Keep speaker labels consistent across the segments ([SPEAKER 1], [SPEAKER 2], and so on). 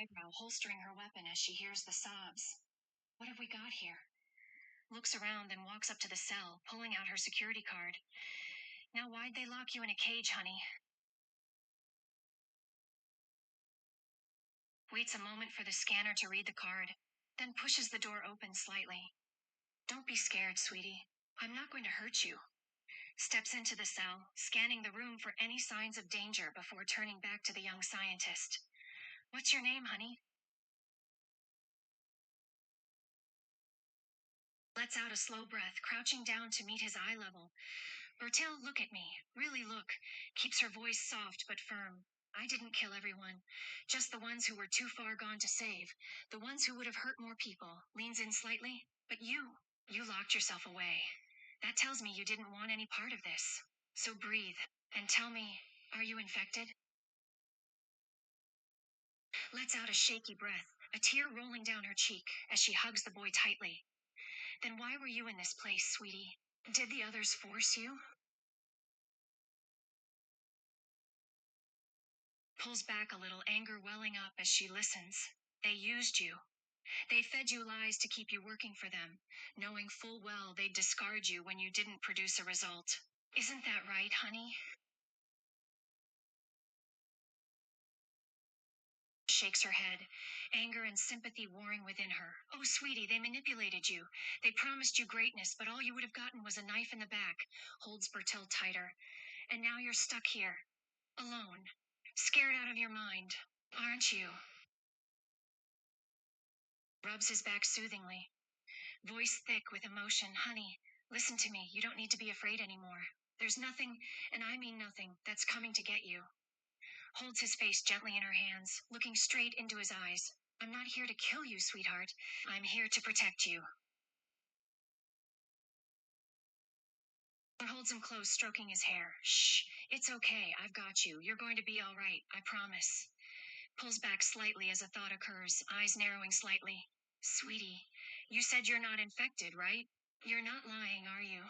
[SPEAKER 1] eyebrow, holstering her weapon as she hears the sobs. What have we got here? Looks around, then walks up to the cell, pulling out her security card. Now why'd they lock you in a cage, honey? Waits a moment for the scanner to read the card, then pushes the door open slightly. Don't be scared, sweetie. I'm not going to hurt you. Steps into the cell, scanning the room for any signs of danger before turning back to the young scientist. What's your name, honey? Lets out a slow breath, crouching down to meet his eye level. Bertil, look at me. Really look. Keeps her voice soft but firm. I didn't kill everyone. Just the ones who were too far gone to save. The ones who would have hurt more people. Leans in slightly. But you locked yourself away. That tells me you didn't want any part of this. So breathe. And tell me, are you infected? Lets out a shaky breath, a tear rolling down her cheek as she hugs the boy tightly. Then why were you in this place, sweetie? Did the others force you? Pulls back a little, anger welling up as she listens. They used you. They fed you lies to keep you working for them, knowing full well they'd discard you when you didn't produce a result. Isn't that right, honey? Shakes her head, anger and sympathy warring within her. Oh, sweetie, they manipulated you. They promised you greatness, but all you would have gotten was a knife in the back. Holds Bertil tighter. And now you're stuck here, alone, scared out of your mind, aren't you? Rubs his back soothingly, voice thick with emotion. Honey, listen to me. You don't need to be afraid anymore. There's nothing, and I mean nothing, that's coming to get you. Holds his face gently in her hands, looking straight into his eyes. I'm not here to kill you, sweetheart. I'm here to protect you. She holds him close, stroking his hair. Shh, it's okay. I've got you. You're going to be all right. I promise. Pulls back slightly as a thought occurs, eyes narrowing slightly. Sweetie, you said you're not infected, right? You're not lying, are you?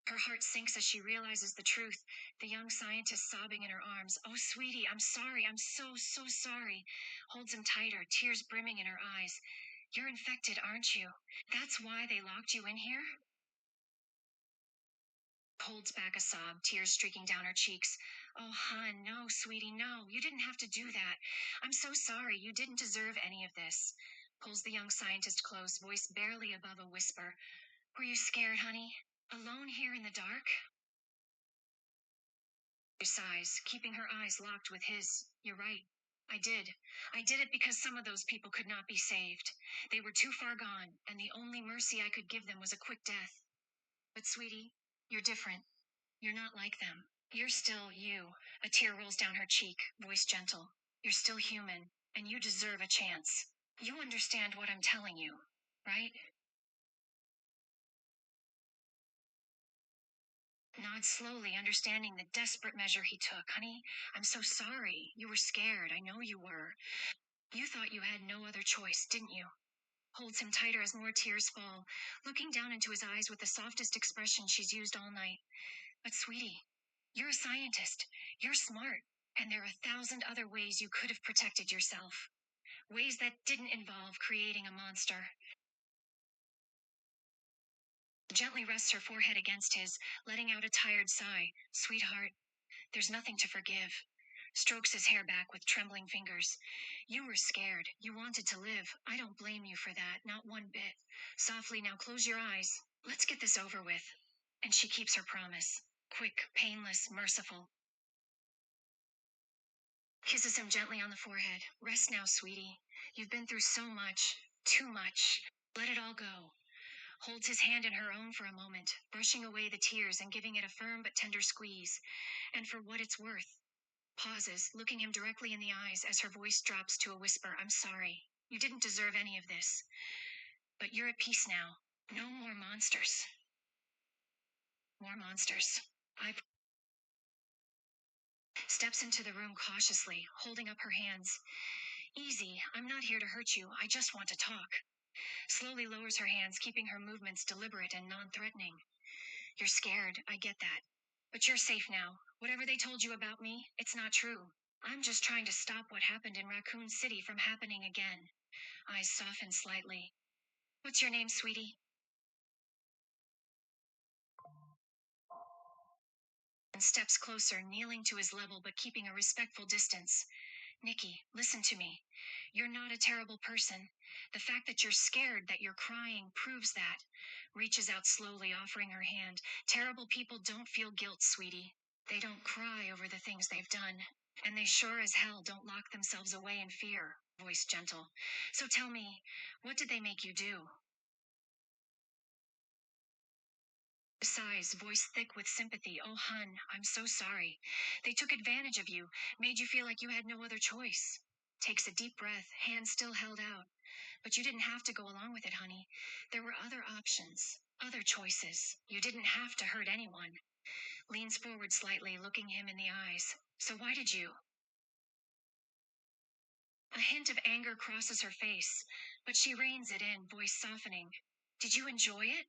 [SPEAKER 1] Her heart sinks as she realizes the truth, the young scientist sobbing in her arms. Oh, sweetie, I'm sorry. I'm so, so sorry. Holds him tighter, tears brimming in her eyes. You're infected, aren't you? That's why they locked you in here? Holds back a sob, tears streaking down her cheeks. Oh, hon, no, sweetie, no. You didn't have to do that. I'm so sorry. You didn't deserve any of this. Pulls the young scientist close, voice barely above a whisper. Were you scared, honey? Alone here in the dark? She sighs, keeping her eyes locked with his. You're right. I did. I did it because some of those people could not be saved. They were too far gone, and the only mercy I could give them was a quick death. But, sweetie, you're different. You're not like them. You're still you. A tear rolls down her cheek, voice gentle. You're still human, and you deserve a chance. You understand what I'm telling you, right? Nods slowly, understanding the desperate measure he took. Honey, I'm so sorry. You were scared. I know you were. You thought you had no other choice, didn't you? Holds him tighter as more tears fall, looking down into his eyes with the softest expression she's used all night. But, sweetie, you're a scientist. You're smart. And there are 1,000 other ways you could have protected yourself. Ways that didn't involve creating a monster. Gently rests her forehead against his, letting out a tired sigh. Sweetheart, there's nothing to forgive. Strokes his hair back with trembling fingers. You were scared. You wanted to live. I don't blame you for that, not one bit. Softly, now close your eyes. Let's get this over with. And she keeps her promise. Quick, painless, merciful. Kisses him gently on the forehead. Rest now, sweetie. You've been through so much. Too much. Let it all go. Holds his hand in her own for a moment, brushing away the tears and giving it a firm but tender squeeze. And for what it's worth. Pauses, looking him directly in the eyes as her voice drops to a whisper. I'm sorry. You didn't deserve any of this. But you're at peace now. No more monsters. More monsters. I steps into the room cautiously, holding up her hands. Easy, I'm not here to hurt you, I just want to talk. Slowly lowers her hands, keeping her movements deliberate and non-threatening. You're scared, I get that. But you're safe now. Whatever they told you about me, it's not true. I'm just trying to stop what happened in Raccoon City from happening again. Eyes soften slightly. What's your name, sweetie? And steps closer, kneeling to his level but keeping a respectful distance. Nikki, listen to me. You're not a terrible person. The fact that you're scared, that you're crying, proves that. Reaches out slowly, offering her hand. Terrible people don't feel guilt, sweetie. They don't cry over the things they've done. And they sure as hell don't lock themselves away in fear. Voice gentle. So tell me, what did they make you do? Sighs, voice thick with sympathy. Oh, hun, I'm so sorry. They took advantage of you, made you feel like you had no other choice. Takes a deep breath, hand still held out. But you didn't have to go along with it, honey. There were other options, other choices. You didn't have to hurt anyone. Leans forward slightly, looking him in the eyes. So why did you? A hint of anger crosses her face, but she reins it in, voice softening. Did you enjoy it?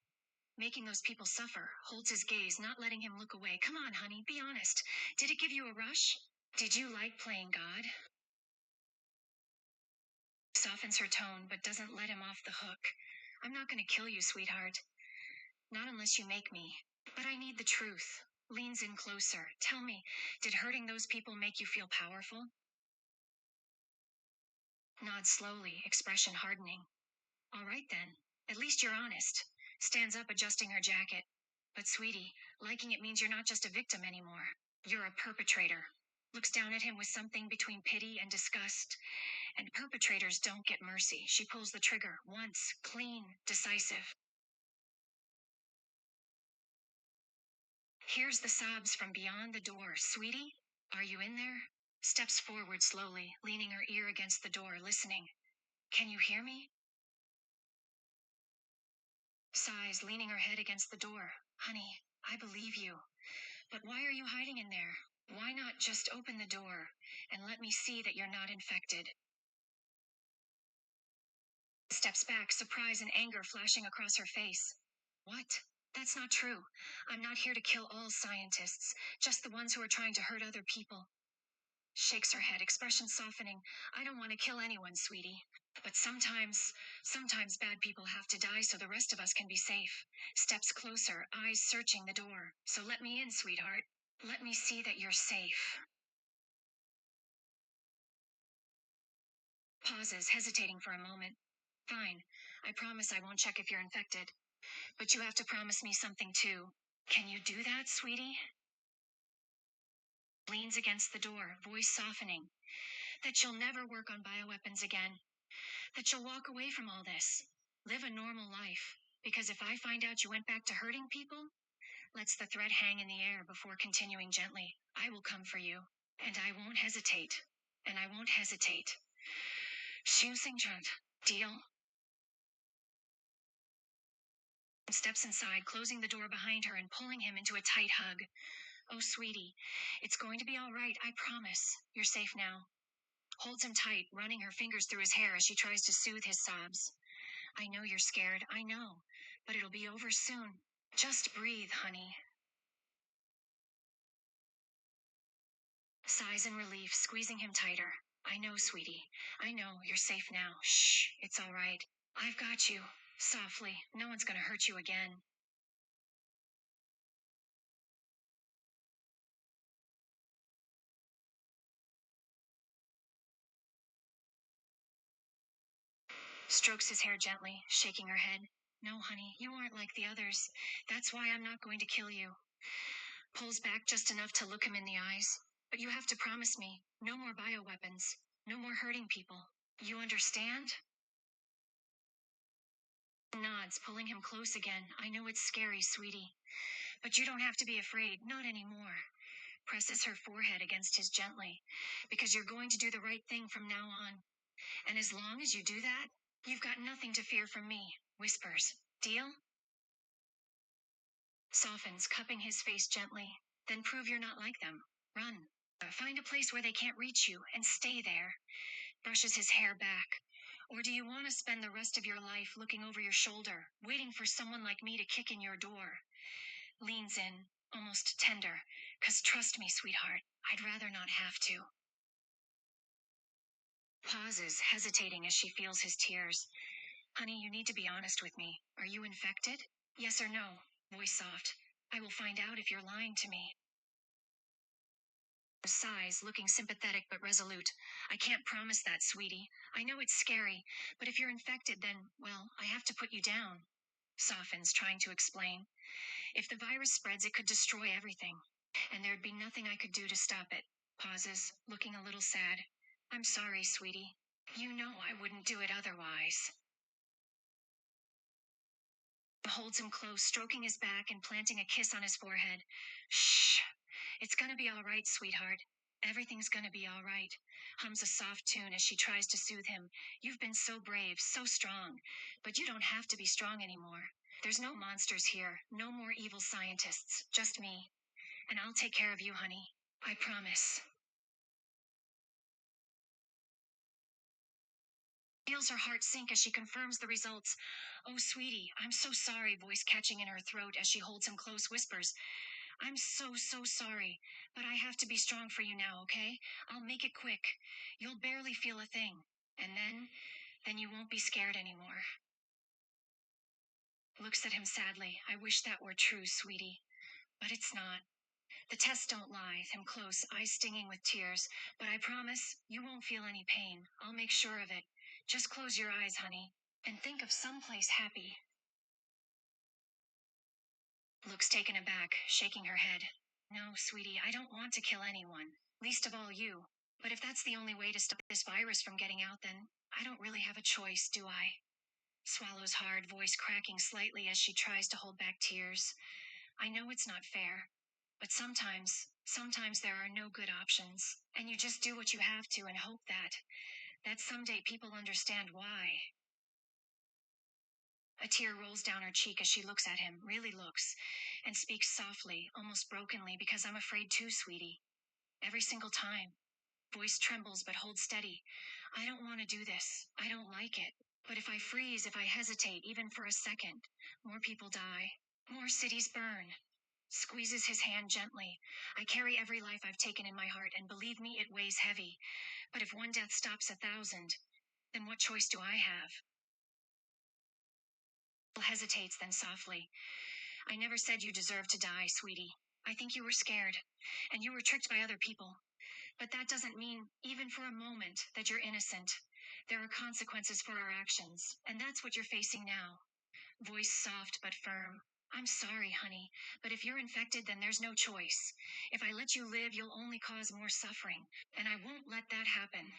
[SPEAKER 1] Making those people suffer. Holds his gaze, not letting him look away. Come on, honey, be honest. Did it give you a rush? Did you like playing God? Softens her tone, but doesn't let him off the hook. I'm not going to kill you, sweetheart. Not unless you make me. But I need the truth. Leans in closer. Tell me, did hurting those people make you feel powerful? Nods slowly, expression hardening. All right then. At least you're honest. Stands up, adjusting her jacket. But sweetie, liking it means you're not just a victim anymore. You're a perpetrator. Looks down at him with something between pity and disgust. And perpetrators don't get mercy. She pulls the trigger, once, clean, decisive. Hears the sobs from beyond the door. Sweetie, are you in there? Steps forward slowly, leaning her ear against the door, listening. Can you hear me? Sighs, leaning her head against the door. Honey, I believe you. But why are you hiding in there? Why not just open the door and let me see that you're not infected? Steps back, surprise and anger flashing across her face. What? That's not true. I'm not here to kill all scientists, just the ones who are trying to hurt other people. Shakes her head, expression softening. I don't want to kill anyone, sweetie. But sometimes bad people have to die so the rest of us can be safe. Steps closer, eyes searching the door. So let me in, sweetheart. Let me see that you're safe. Pauses, hesitating for a moment. Fine. I promise I won't check if you're infected. But you have to promise me something too. Can you do that, sweetie? Leans against the door, voice softening. That you'll never work on bioweapons again. That you'll walk away from all this. Live a normal life. Because if I find out you went back to hurting people, lets the threat hang in the air before continuing gently. I will come for you. And I won't hesitate. And I won't hesitate. Deal? Steps inside, closing the door behind her and pulling him into a tight hug. Oh, sweetie, it's going to be all right, I promise. You're safe now. Holds him tight, running her fingers through his hair as she tries to soothe his sobs. I know you're scared, I know, but it'll be over soon. Just breathe, honey. Sighs in relief, squeezing him tighter. I know, sweetie. I know, you're safe now. Shh, it's all right. I've got you. Softly, no one's gonna hurt you again. Strokes his hair gently, shaking her head. No, honey, you aren't like the others. That's why I'm not going to kill you. Pulls back just enough to look him in the eyes. But you have to promise me, no more bioweapons. No more hurting people. You understand? Nods, pulling him close again. I know it's scary, sweetie. But you don't have to be afraid, not anymore. Presses her forehead against his gently. Because you're going to do the right thing from now on. And as long as you do that, you've got nothing to fear from me. Whispers. Deal? Softens, cupping his face gently. Then prove you're not like them. Run. Find a place where they can't reach you, and stay there. brushes his hair back. Or do you want to spend the rest of your life looking over your shoulder, waiting for someone like me to kick in your door? Leans in, almost tender. 'Cause trust me, sweetheart, I'd rather not have to. Pauses, hesitating as she feels his tears. Honey, you need to be honest with me. Are you infected? Yes or no? Voice soft. I will find out if you're lying to me. Sighs, looking sympathetic but resolute. I can't promise that, sweetie. I know it's scary, but if you're infected, then, well, I have to put you down. Softens, trying to explain. If the virus spreads, it could destroy everything. And there'd be nothing I could do to stop it. Pauses, looking a little sad. I'm sorry, sweetie. You know I wouldn't do it otherwise. Holds him close, stroking his back and planting a kiss on his forehead. Shh. It's gonna be all right, sweetheart. Everything's gonna be all right. Hums a soft tune as she tries to soothe him. You've been so brave, so strong. But you don't have to be strong anymore. There's no monsters here, no more evil scientists, just me. And I'll take care of you, honey. I promise. Feels her heart sink as she confirms the results. Oh, sweetie, I'm so sorry, voice catching in her throat as she holds him close, whispers. I'm so sorry, but I have to be strong for you now, okay? I'll make it quick. You'll barely feel a thing. And then you won't be scared anymore. Looks at him sadly. I wish that were true, sweetie. But it's not. The tests don't lie. Him close, eyes stinging with tears. But I promise, you won't feel any pain. I'll make sure of it. Just close your eyes, honey, and think of someplace happy. Looks taken aback, shaking her head. No, sweetie, I don't want to kill anyone. Least of all you. But if that's the only way to stop this virus from getting out, then I don't really have a choice, do I? Swallows hard, voice cracking slightly as she tries to hold back tears. I know it's not fair, but sometimes there are no good options, and you just do what you have to and hope that someday people understand why. A tear rolls down her cheek as she looks at him, really looks, and speaks softly, almost brokenly, because I'm afraid too, sweetie. Every single time. Voice trembles but holds steady. I don't want to do this. I don't like it. But if I freeze, if I hesitate, even for a second, more people die. More cities burn. Squeezes his hand gently. I carry every life I've taken in my heart, and believe me, it weighs heavy. But if one death stops 1,000, then what choice do I have? Hesitates, then softly. I never said you deserved to die, sweetie. I think you were scared, and you were tricked by other people. But that doesn't mean, even for a moment, that you're innocent. There are consequences for our actions, and that's what you're facing now. Voice soft but firm. I'm sorry, honey, but if you're infected, then there's no choice. If I let you live, you'll only cause more suffering, and I won't let that happen.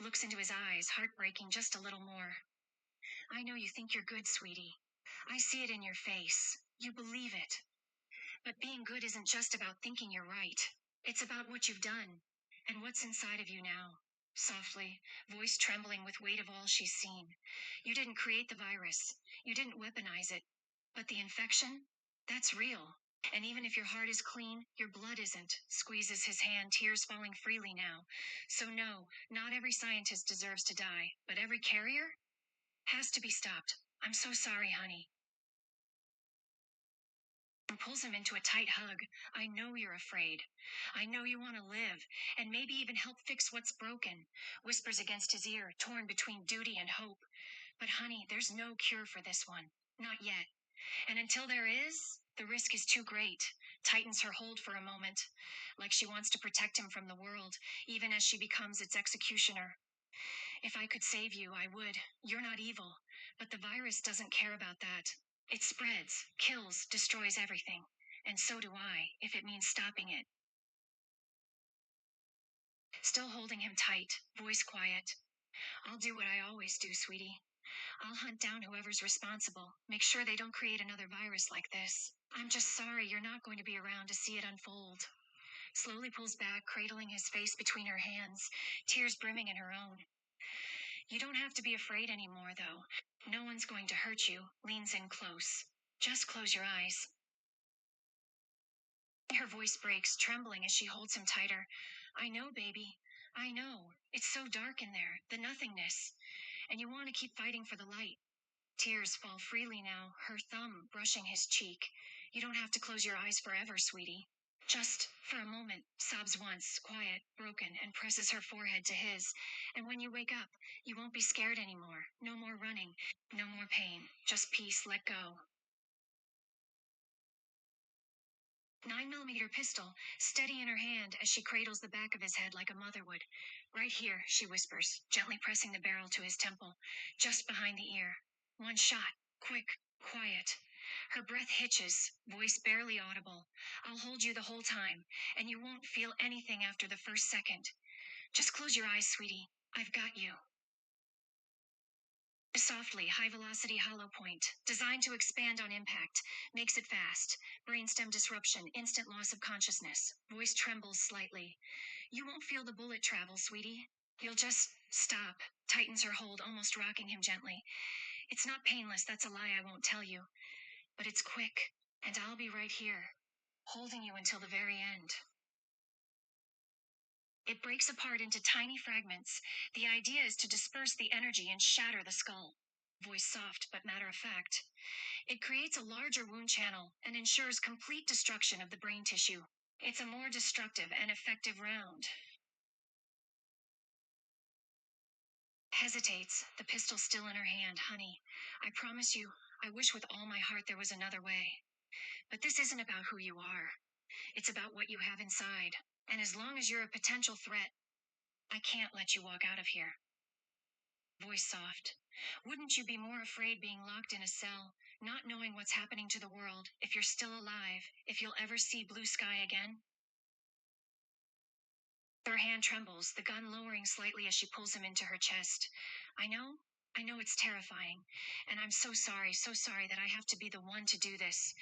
[SPEAKER 1] Looks into his eyes, heartbreaking just a little more. I know you think you're good, sweetie. I see it in your face. You believe it. But being good isn't just about thinking you're right. It's about what you've done, and what's inside of you now. Softly, voice trembling with weight of all she's seen. You didn't create the virus. You didn't weaponize it. But the infection? That's real. And even if your heart is clean, your blood isn't. Squeezes his hand, tears falling freely now. So no, not every scientist deserves to die, but every carrier has to be stopped. I'm so sorry, honey. And pulls him into a tight hug. I know you're afraid. I know you want to live, and maybe even help fix what's broken. Whispers against his ear, torn between duty and hope. But honey, there's no cure for this one. Not yet. And until there is, the risk is too great. Tightens her hold for a moment, like she wants to protect him from the world, even as she becomes its executioner. If I could save you, I would. You're not evil. But the virus doesn't care about that. It spreads, kills, destroys everything. And so do I, if it means stopping it. Still holding him tight, voice quiet. I'll do what I always do, sweetie. I'll hunt down whoever's responsible, make sure they don't create another virus like this. I'm just sorry you're not going to be around to see it unfold. Slowly pulls back, cradling his face between her hands, tears brimming in her own. You don't have to be afraid anymore, though. No one's going to hurt you. Leans in close. Just close your eyes. Her voice breaks, trembling as she holds him tighter. I know, baby. I know. It's so dark in there, the nothingness. And you want to keep fighting for the light. Tears fall freely now, her thumb brushing his cheek. You don't have to close your eyes forever, sweetie. Just for a moment, sobs once, quiet, broken, and presses her forehead to his. And when you wake up, you won't be scared anymore. No more running, no more pain. Just peace, let go. 9mm pistol, steady in her hand as she cradles the back of his head like a mother would. Right here, she whispers, gently pressing the barrel to his temple, just behind the ear. One shot, quick, quiet. Her breath hitches, voice barely audible. I'll hold you the whole time, and you won't feel anything after the first second. Just close your eyes, sweetie. I've got you. Softly, high-velocity hollow point, designed to expand on impact, makes it fast. Brainstem disruption, instant loss of consciousness. Voice trembles slightly. You won't feel the bullet travel, sweetie. You'll just stop. Tightens her hold, almost rocking him gently. It's not painless, that's a lie I won't tell you. But it's quick, and I'll be right here, holding you until the very end. It breaks apart into tiny fragments. The idea is to disperse the energy and shatter the skull. Voice soft but matter of fact. It creates a larger wound channel and ensures complete destruction of the brain tissue. It's a more destructive and effective round. Hesitates, the pistol still in her hand. Honey, I promise you, I wish with all my heart there was another way. But this isn't about who you are. It's about what you have inside. And as long as you're a potential threat, I can't let you walk out of here. Voice soft. Wouldn't you be more afraid being locked in a cell, not knowing what's happening to the world, if you're still alive, if you'll ever see blue sky again? Her hand trembles, the gun lowering slightly as she pulls him into her chest. I know it's terrifying, and I'm so sorry that I have to be the one to do this.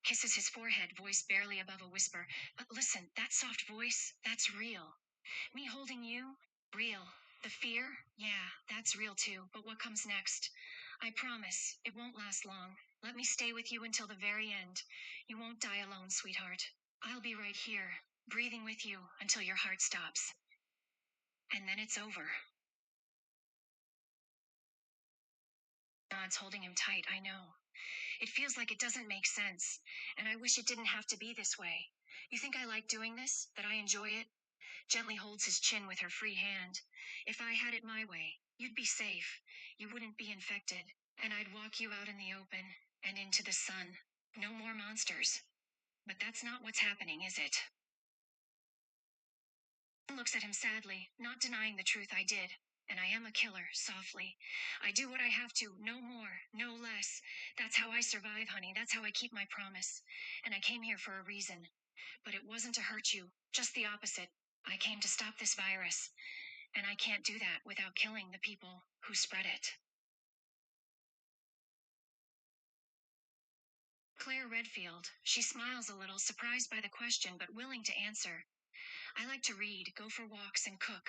[SPEAKER 1] Kisses his forehead, voice barely above a whisper. But listen, that soft voice, that's real. Me holding you, real. The fear, yeah, that's real too, but what comes next? I promise, it won't last long. Let me stay with you until the very end. You won't die alone, sweetheart. I'll be right here, breathing with you until your heart stops. And then it's over. Nods, holding him tight, I know. It feels like it doesn't make sense, and I wish it didn't have to be this way. You think I like doing this? That I enjoy it? Gently holds his chin with her free hand. If I had it my way, you'd be safe. You wouldn't be infected. And I'd walk you out in the open and into the sun. No more monsters. But that's not what's happening, is it? Looks at him sadly, not denying the truth. I did. And I am a killer, softly. I do what I have to, no more, no less. That's how I survive, honey. That's how I keep my promise. And I came here for a reason. But it wasn't to hurt you, just the opposite. I came to stop this virus. And I can't do that without killing the people who spread it. Claire Redfield. She smiles a little, surprised by the question, but willing to answer. I like to read, go for walks, and cook.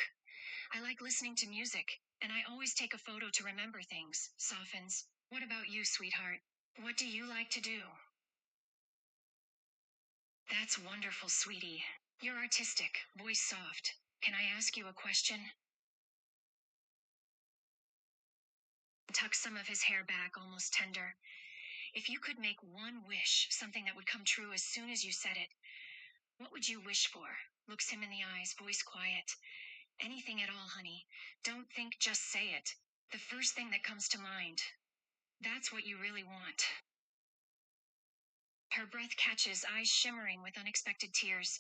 [SPEAKER 1] I like listening to music, and I always take a photo to remember things. Softens. What about you, sweetheart? What do you like to do? That's wonderful, sweetie. You're artistic, voice soft. Can I ask you a question? Tucks some of his hair back, almost tender. If you could make one wish, something that would come true as soon as you said it, what would you wish for? Looks him in the eyes, voice quiet. Anything at all, honey. Don't think, just say it. The first thing that comes to mind. That's what you really want. Her breath catches, eyes shimmering with unexpected tears.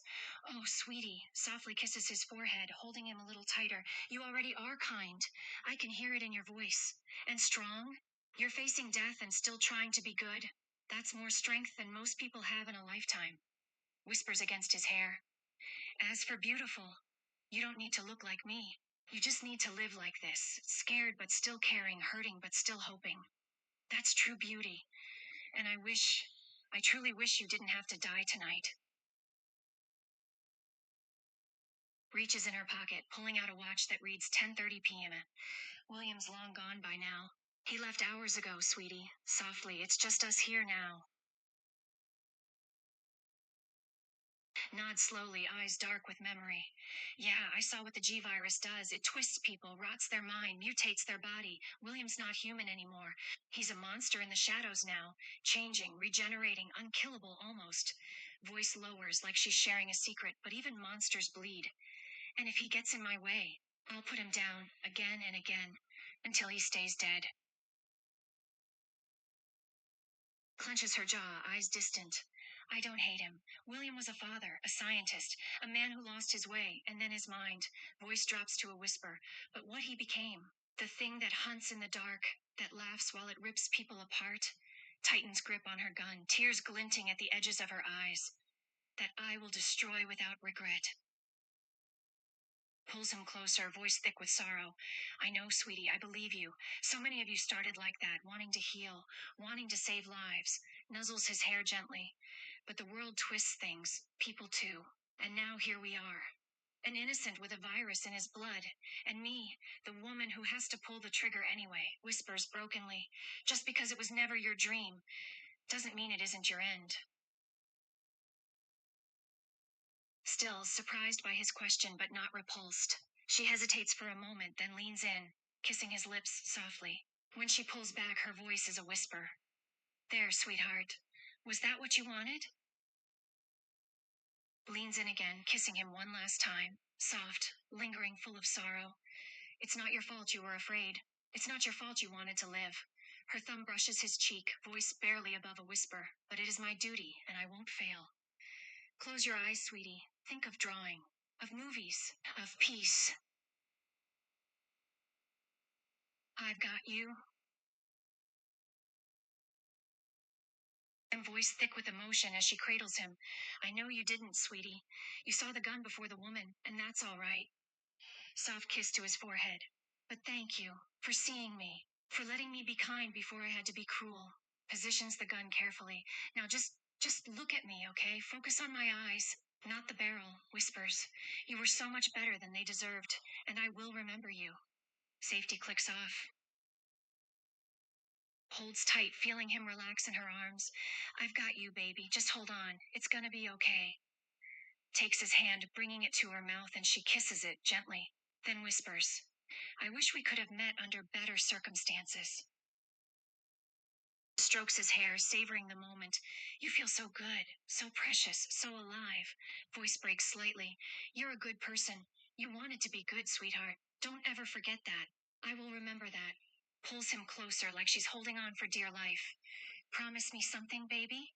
[SPEAKER 1] Oh, sweetie, softly kisses his forehead, holding him a little tighter. You already are kind. I can hear it in your voice. And strong? You're facing death and still trying to be good. That's more strength than most people have in a lifetime. Whispers against his hair. As for beautiful, you don't need to look like me. You just need to live like this, scared but still caring, hurting but still hoping. That's true beauty. And I truly wish you didn't have to die tonight. Reaches in her pocket, pulling out a watch that reads 10:30 p.m. William's long gone by now. He left hours ago, sweetie. Softly, it's just us here now. Nods slowly, eyes dark with memory. Yeah, I saw what the G virus does. It twists people, rots their mind, mutates their body. William's not human anymore. He's a monster in the shadows now, changing, regenerating, unkillable almost. Voice lowers like she's sharing a secret, but even monsters bleed. And if he gets in my way, I'll put him down again and again until he stays dead. Clenches her jaw, eyes distant. I don't hate him. William was a father, a scientist, a man who lost his way, and then his mind. Voice drops to a whisper. But what he became, the thing that hunts in the dark, that laughs while it rips people apart, tightens grip on her gun, tears glinting at the edges of her eyes. That I will destroy without regret. Pulls him closer, voice thick with sorrow. I know, sweetie, I believe you. So many of you started like that, wanting to heal, wanting to save lives. Nuzzles his hair gently. But the world twists things, people too. And now here we are. An innocent with a virus in his blood. And me, the woman who has to pull the trigger anyway, whispers brokenly. Just because it was never your dream, doesn't mean it isn't your end. Still, surprised by his question but not repulsed. She hesitates for a moment, then leans in, kissing his lips softly. When she pulls back, her voice is a whisper. There, sweetheart. Was that what you wanted? Leans in again, kissing him one last time. Soft, lingering, full of sorrow. It's not your fault you were afraid. It's not your fault you wanted to live. Her thumb brushes his cheek, voice barely above a whisper. But it is my duty, and I won't fail. Close your eyes, sweetie. Think of drawing, of movies, of peace. I've got you. And voice thick with emotion as she cradles him. I know you didn't, sweetie. You saw the gun before the woman, and that's all right. Soft kiss to his forehead. But thank you for seeing me, for letting me be kind before I had to be cruel. Positions the gun carefully. Now just look at me, okay? Focus on my eyes, not the barrel, whispers. You were so much better than they deserved, and I will remember you. Safety clicks off. Holds tight, feeling him relax in her arms. I've got you, baby. Just hold on. It's gonna be okay. Takes his hand, bringing it to her mouth, and she kisses it gently. Then whispers, I wish we could have met under better circumstances. Strokes his hair, savoring the moment. You feel so good, so precious, so alive. Voice breaks slightly. You're a good person. You wanted to be good, sweetheart. Don't ever forget that. I will remember that. Pulls him closer like she's holding on for dear life. Promise me something, baby?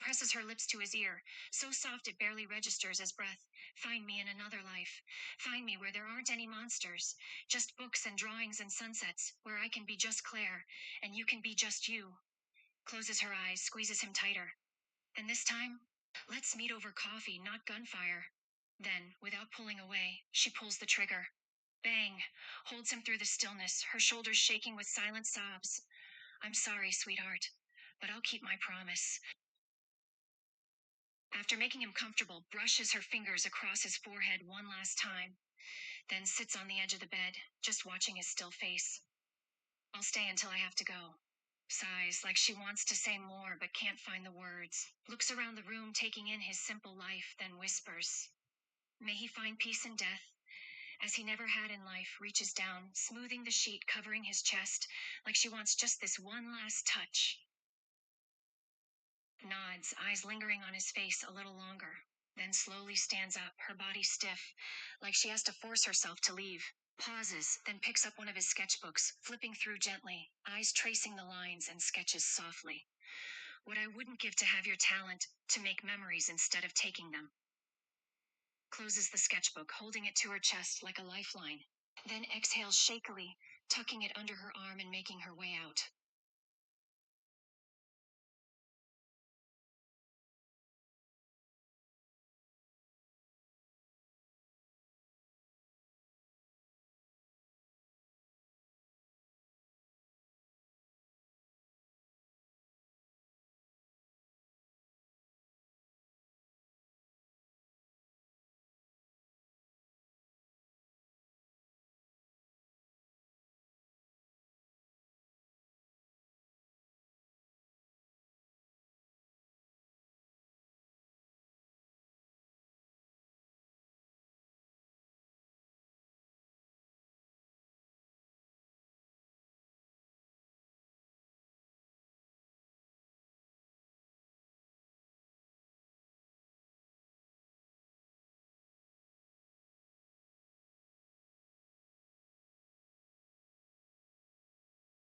[SPEAKER 1] Presses her lips to his ear, so soft it barely registers as breath. Find me in another life. Find me where there aren't any monsters. Just books and drawings and sunsets, where I can be just Claire, and you can be just you. Closes her eyes, squeezes him tighter. And this time, let's meet over coffee, not gunfire. Then, without pulling away, she pulls the trigger. Bang! Holds him through the stillness, her shoulders shaking with silent sobs. I'm sorry, sweetheart, but I'll keep my promise. After making him comfortable, brushes her fingers across his forehead one last time, then sits on the edge of the bed, just watching his still face. I'll stay until I have to go. Sighs like she wants to say more but can't find the words. Looks around the room, taking in his simple life, then whispers, May he find peace in death, as he never had in life, reaches down, smoothing the sheet covering his chest, like she wants just this one last touch. Nods, eyes lingering on his face a little longer, then slowly stands up, her body stiff, like she has to force herself to leave. Pauses, then picks up one of his sketchbooks, flipping through gently, eyes tracing the lines and sketches softly. What I wouldn't give to have your talent, to make memories instead of taking them. Closes the sketchbook, holding it to her chest like a lifeline. Then exhales shakily, tucking it under her arm and making her way out.